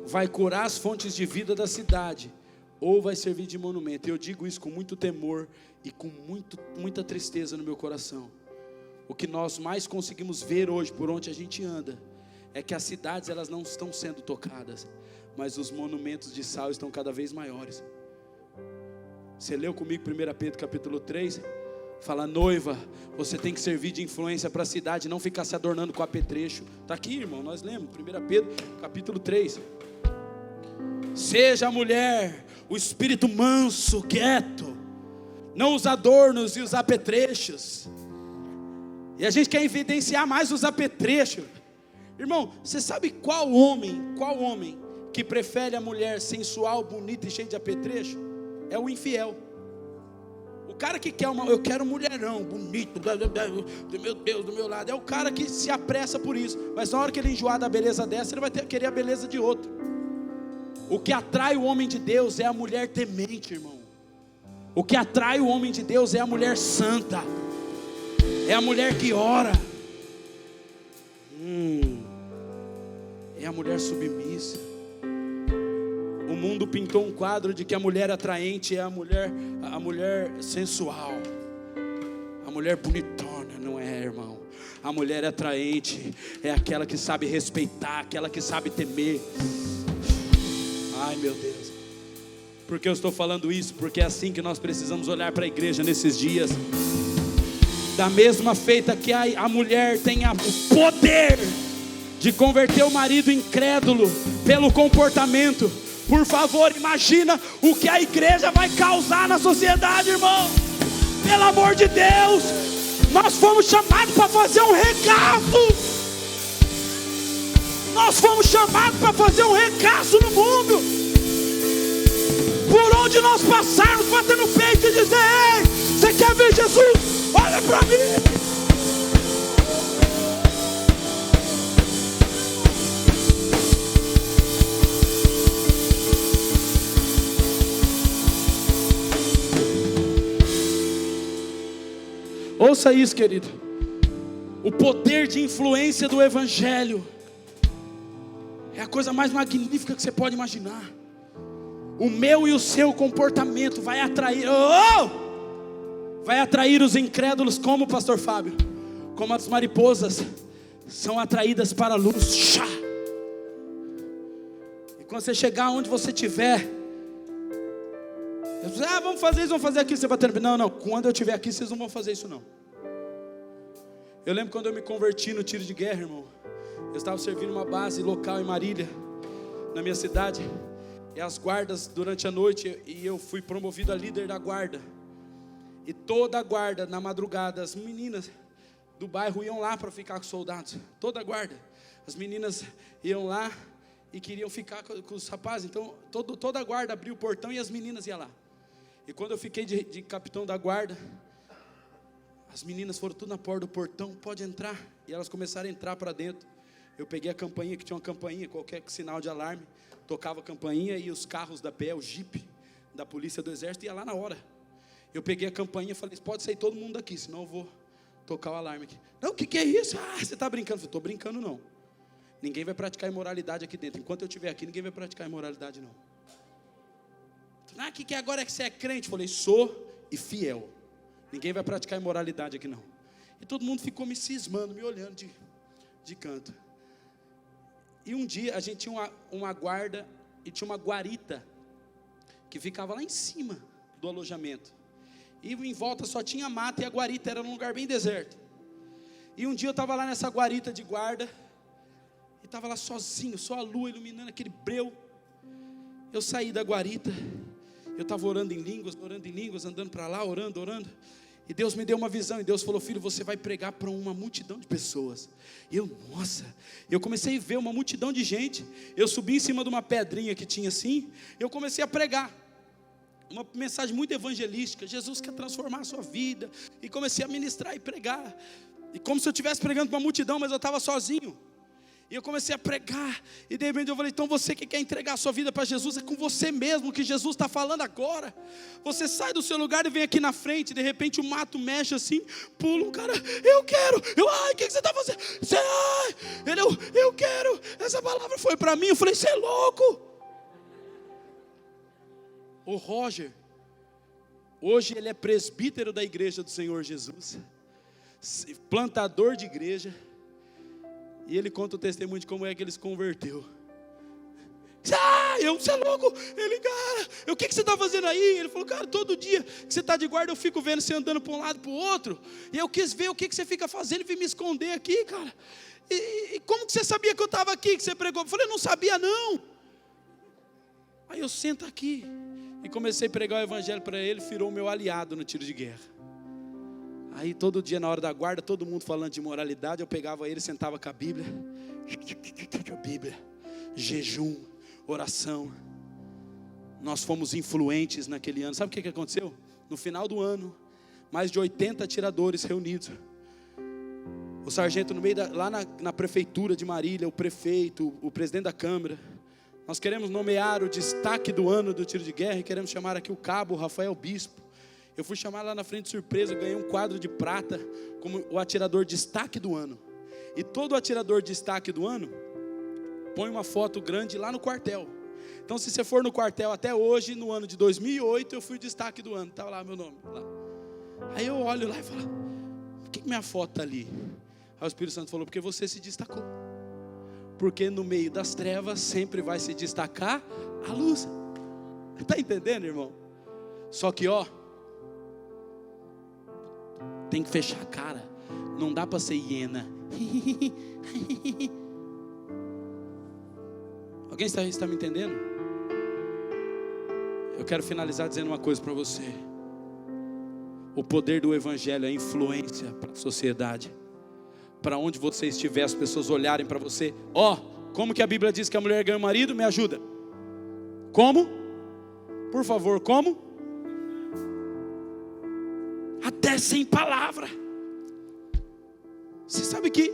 vai curar as fontes de vida da cidade, ou vai servir de monumento. Eu digo isso com muito temor e com muita tristeza no meu coração. O que nós mais conseguimos ver hoje, por onde a gente anda, é que as cidades, elas não estão sendo tocadas, mas os monumentos de sal estão cada vez maiores. Você leu comigo 1 Pedro capítulo 3? Fala: noiva, você tem que servir de influência para a cidade, não ficar se adornando com apetrecho. Está aqui, irmão, nós lemos 1 Pedro capítulo 3. Seja a mulher o espírito manso, quieto, não os adornos e os apetrechos. E a gente quer evidenciar mais os apetrechos. Irmão, você sabe qual homem que prefere a mulher sensual, bonita e cheia de apetrecho? É o infiel. O cara que quer eu quero um mulherão, bonito, meu Deus, do meu lado. É o cara que se apressa por isso. Mas na hora que ele enjoar da beleza dessa, ele vai querer a beleza de outro. O que atrai o homem de Deus é a mulher temente, irmão. O que atrai o homem de Deus é a mulher santa. É a mulher que ora. É a mulher submissa. O mundo pintou um quadro de que a mulher atraente é a mulher sensual, a mulher bonitona. Não é, irmão. A mulher atraente é aquela que sabe respeitar, aquela que sabe temer. Ai, meu Deus. Por que eu estou falando isso? Porque é assim que nós precisamos olhar para a igreja nesses dias. Da mesma feita que a mulher tem o poder de converter o marido incrédulo pelo comportamento, por favor, imagina o que a igreja vai causar na sociedade, irmão. Pelo amor de Deus, nós fomos chamados para fazer um regaço. Nós fomos chamados para fazer um regaço no mundo. Por onde nós passarmos, batendo no peito e dizer: ei, você quer ver Jesus? Olha para mim. Ouça isso, querido. O poder de influência do Evangelho é a coisa mais magnífica que você pode imaginar. O meu e o seu comportamento vai atrair, vai atrair os incrédulos, como o pastor Fábio, como as mariposas são atraídas para a luz. E quando você chegar onde você estiver, vamos fazer isso, vamos fazer aquilo, você vai ter. Não, quando eu estiver aqui, vocês não vão fazer isso não. Eu lembro quando eu me converti no tiro de guerra, irmão. Eu estava servindo uma base local em Marília, na minha cidade. E as guardas durante a noite, e eu fui promovido a líder da guarda. E toda a guarda, na madrugada, as meninas do bairro iam lá para ficar com os soldados. Toda a guarda. As meninas iam lá e queriam ficar com os rapazes. Então toda a guarda abriu o portão e as meninas iam lá. E quando eu fiquei de capitão da guarda, as meninas foram tudo na porta do portão: pode entrar. E elas começaram a entrar para dentro. Eu peguei a campainha, que tinha uma campainha, qualquer sinal de alarme, tocava a campainha e os carros da PE, o Jeep da polícia do exército, ia lá na hora. Eu peguei a campainha e falei: pode sair todo mundo daqui, senão eu vou tocar o alarme aqui. Não, o que é isso? Você está brincando? Eu falei: estou brincando não. Ninguém vai praticar imoralidade aqui dentro. Enquanto eu estiver aqui, ninguém vai praticar imoralidade não. O que agora é que você é crente? Eu falei: sou e fiel. Ninguém vai praticar imoralidade aqui não. E todo mundo ficou me cismando, me olhando de canto. E um dia a gente tinha uma guarda e tinha uma guarita que ficava lá em cima do alojamento. E em volta só tinha mata e a guarita era num lugar bem deserto. E um dia eu estava lá nessa guarita de guarda e estava lá sozinho, só a lua iluminando aquele breu. Eu saí da guarita, eu estava orando em línguas, andando para lá, orando. E Deus me deu uma visão, e Deus falou: filho, você vai pregar para uma multidão de pessoas. E eu comecei a ver uma multidão de gente. Eu subi em cima de uma pedrinha que tinha assim, eu comecei a pregar uma mensagem muito evangelística. Jesus quer transformar a sua vida. E comecei a ministrar e pregar, e como se eu estivesse pregando para uma multidão, mas eu estava sozinho. E eu comecei a pregar, e de repente eu falei: então você que quer entregar a sua vida para Jesus, é com você mesmo que Jesus está falando agora. Você sai do seu lugar e vem aqui na frente. De repente o mato mexe assim, pula um cara: eu quero, o que você está fazendo? Eu quero, essa palavra foi para mim. Eu falei: você é louco. O Roger, hoje ele é presbítero da igreja do Senhor Jesus, plantador de igreja. E ele conta o testemunho de como é que ele se converteu. Você é louco? Ele: cara, o que você está fazendo aí? Ele falou: cara, todo dia que você está de guarda eu fico vendo você andando para um lado e para o outro. E eu quis ver o que você fica fazendo e vim me esconder aqui, cara. E como que você sabia que eu estava aqui, que você pregou? Eu falei: não sabia não. Aí eu sento aqui e comecei a pregar o evangelho para ele. Virou meu aliado no tiro de guerra. Aí todo dia na hora da guarda, todo mundo falando de moralidade, eu pegava ele, sentava com a Bíblia, jejum, oração. Nós fomos influentes naquele ano. Sabe o que aconteceu? No final do ano, mais de 80 atiradores reunidos. O sargento no meio lá na prefeitura de Marília, o prefeito, o presidente da Câmara. Nós queremos nomear o destaque do ano do tiro de guerra, e queremos chamar aqui o cabo Rafael Bispo. Eu fui chamar lá na frente de surpresa, eu ganhei um quadro de prata como o atirador destaque do ano. E todo atirador destaque do ano põe uma foto grande lá no quartel. Então se você for no quartel até hoje, no ano de 2008, eu fui o destaque do ano. Estava lá meu nome. Lá. Aí eu olho lá e falo: por que minha foto está ali? Aí o Espírito Santo falou: porque você se destacou. Porque no meio das trevas sempre vai se destacar a luz. Está entendendo, irmão? Só que tem que fechar a cara. Não dá para ser hiena. Alguém está me entendendo? Eu quero finalizar dizendo uma coisa para você. O poder do evangelho é influência para a sociedade. Para onde você estiver, as pessoas olharem para você. Como que a Bíblia diz que a mulher ganha o marido? Me ajuda. Como? Por favor, como? Até sem palavra. Você sabe que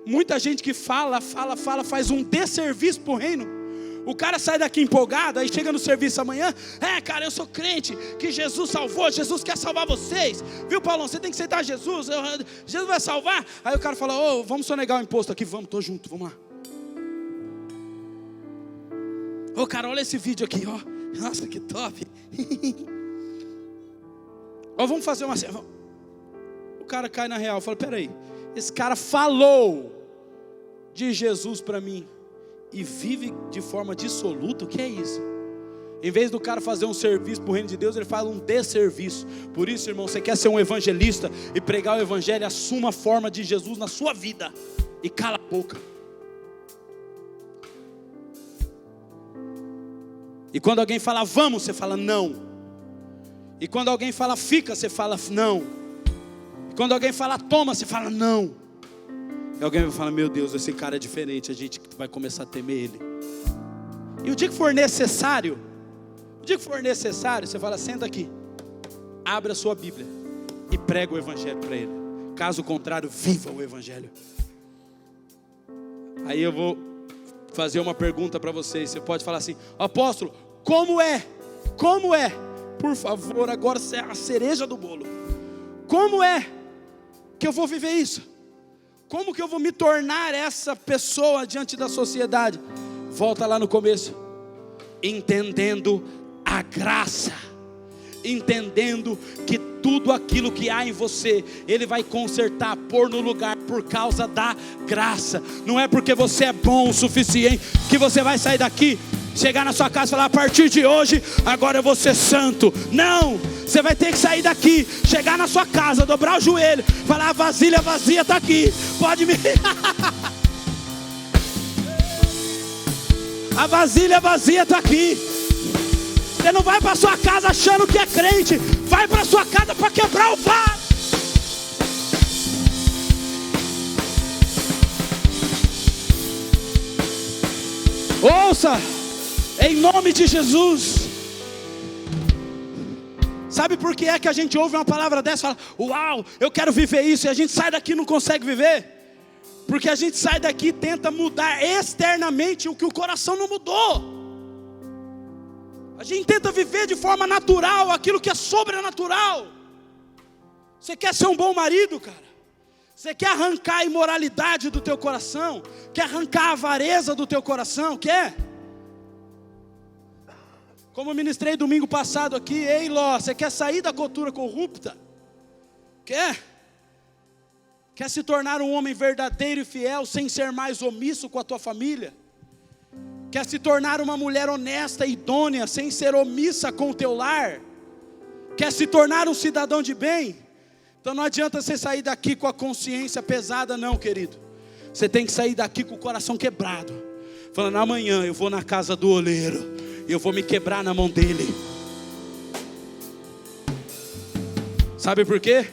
muita gente que fala, faz um desserviço para o reino. O cara sai daqui empolgado, aí chega no serviço amanhã: cara, eu sou crente, que Jesus salvou, Jesus quer salvar vocês. Viu, Paulão, você tem que aceitar Jesus, Jesus vai salvar. Aí o cara fala: vamos sonegar o imposto aqui, vamos, tô junto, vamos lá. Cara, olha esse vídeo aqui, nossa, que top. Vamos fazer uma... O cara cai na real, fala: peraí, esse cara falou de Jesus para mim e vive de forma dissoluta, o que é isso? Em vez do cara fazer um serviço para o reino de Deus, ele faz um desserviço. Por isso, irmão, você quer ser um evangelista e pregar o evangelho, assuma a forma de Jesus na sua vida e cala a boca. E quando alguém fala vamos, você fala não. E quando alguém fala fica, você fala não. E quando alguém fala toma, você fala não. E alguém vai falar: meu Deus, esse cara é diferente, a gente vai começar a temer ele. E o dia que for necessário, você fala: senta aqui, abre a sua Bíblia e prega o evangelho para ele. Caso contrário, viva o evangelho. Aí eu vou fazer uma pergunta para vocês. Você pode falar assim: apóstolo, como é? Por favor, agora você é a cereja do bolo. Como é que eu vou viver isso? Como que eu vou me tornar essa pessoa diante da sociedade? Volta lá no começo. Entendendo a graça. Entendendo que tudo aquilo que há em você, Ele vai consertar, pôr no lugar por causa da graça. Não é porque você é bom o suficiente que você vai sair daqui, chegar na sua casa e falar: a partir de hoje, agora eu vou ser santo. Não, você vai ter que sair daqui, chegar na sua casa, dobrar o joelho, falar: a vasilha vazia está aqui, pode me... A vasilha vazia está aqui. Você não vai para sua casa achando que é crente, vai para sua casa para quebrar o vaso. Ouça, em nome de Jesus. Sabe por que é que a gente ouve uma palavra dessa e fala, uau, eu quero viver isso, e a gente sai daqui e não consegue viver? Porque a gente sai daqui e tenta mudar externamente o que o coração não mudou. A gente tenta viver de forma natural aquilo que é sobrenatural. Você quer ser um bom marido, cara? Você quer arrancar a imoralidade do teu coração? Quer arrancar a avareza do teu coração? Quer? Como eu ministrei domingo passado aqui, ei Ló, você quer sair da cultura corrupta? Quer? Quer se tornar um homem verdadeiro e fiel, sem ser mais omisso com a tua família? Quer se tornar uma mulher honesta e idônea, sem ser omissa com o teu lar? Quer se tornar um cidadão de bem? Então não adianta você sair daqui com a consciência pesada não, querido. Você tem que sair daqui com o coração quebrado, falando, amanhã eu vou na casa do oleiro, eu vou me quebrar na mão dele. Sabe por quê?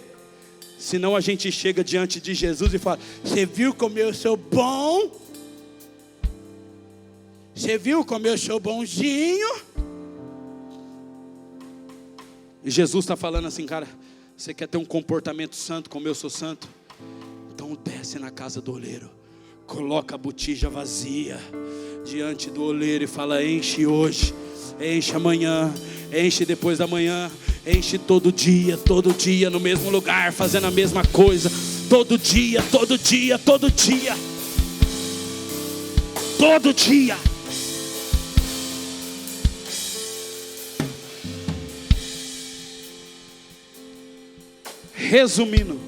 Senão a gente chega diante de Jesus e fala, você viu como eu sou bom? Você viu como eu sou bonzinho? E Jesus está falando assim, cara, você quer ter um comportamento santo como eu sou santo? Então desce na casa do oleiro, coloca a botija vazia diante do oleiro e fala, enche hoje, enche amanhã, enche depois da manhã, enche todo dia no mesmo lugar, fazendo a mesma coisa, todo dia, todo dia, todo dia, todo dia. Resumindo,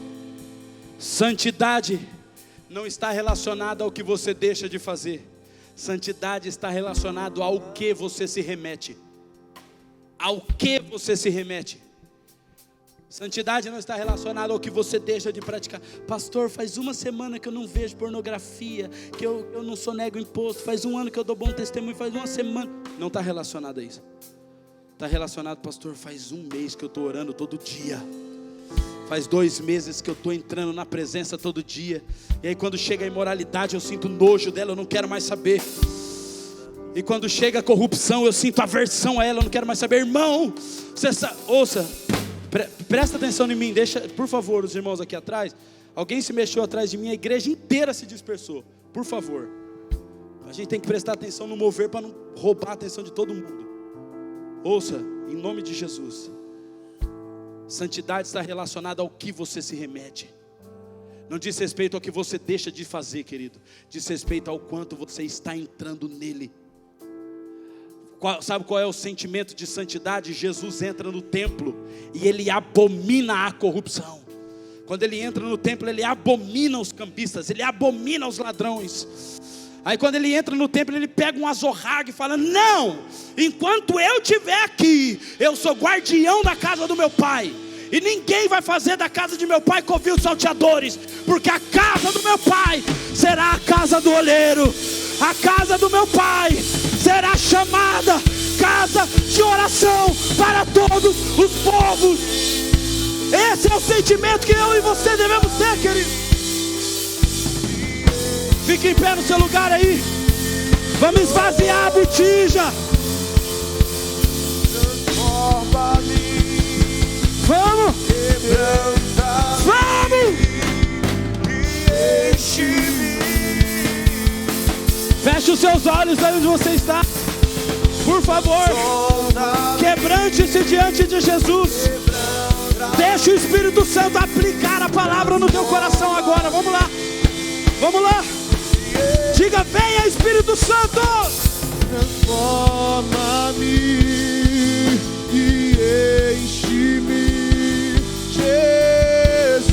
santidade não está relacionada ao que você deixa de fazer. Santidade está relacionado ao que você se remete. Ao que você se remete. Santidade não está relacionada ao que você deixa de praticar. Pastor, faz uma semana que eu não vejo pornografia, que eu não sonego imposto, faz um ano que eu dou bom testemunho, faz uma semana. Não está relacionado a isso. Está relacionado, pastor, faz um mês que eu estou orando todo dia. Faz 2 meses que eu estou entrando na presença todo dia. E aí quando chega a imoralidade eu sinto nojo dela, eu não quero mais saber. E quando chega a corrupção eu sinto aversão a ela, eu não quero mais saber. Irmão, ouça, presta atenção em mim. Deixa, por favor, os irmãos aqui atrás. Alguém se mexeu atrás de mim, a igreja inteira se dispersou. Por favor. A gente tem que prestar atenção no mover para não roubar a atenção de todo mundo. Ouça, em nome de Jesus. Santidade está relacionada ao que você se remete. Não diz respeito ao que você deixa de fazer, querido. Diz respeito ao quanto você está entrando nele. Sabe qual é o sentimento de santidade? Jesus entra no templo e ele abomina a corrupção. Quando ele entra no templo, ele abomina os cambistas, ele abomina os ladrões. Aí quando ele entra no templo, ele pega um azorrague e fala, não, enquanto eu estiver aqui, eu sou guardião da casa do meu pai. E ninguém vai fazer da casa de meu pai covil salteadores, porque a casa do meu pai será a casa do oleiro. A casa do meu pai será chamada casa de oração para todos os povos. Esse é o sentimento que eu e você devemos ter, querido. Fique em pé no seu lugar aí. Vamos esvaziar a botija. Vamos. Vamos. Feche os seus olhos aí onde você está. Por favor, quebrante-se diante de Jesus. Deixa o Espírito Santo aplicar a palavra no teu coração agora. Vamos lá. Vamos lá. Diga, venha Espírito Santo. Transforma-me e enche-me, Jesus.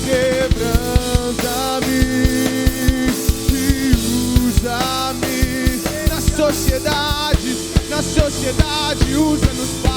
Quebranta-me e usa-me na sociedade, usa-nos para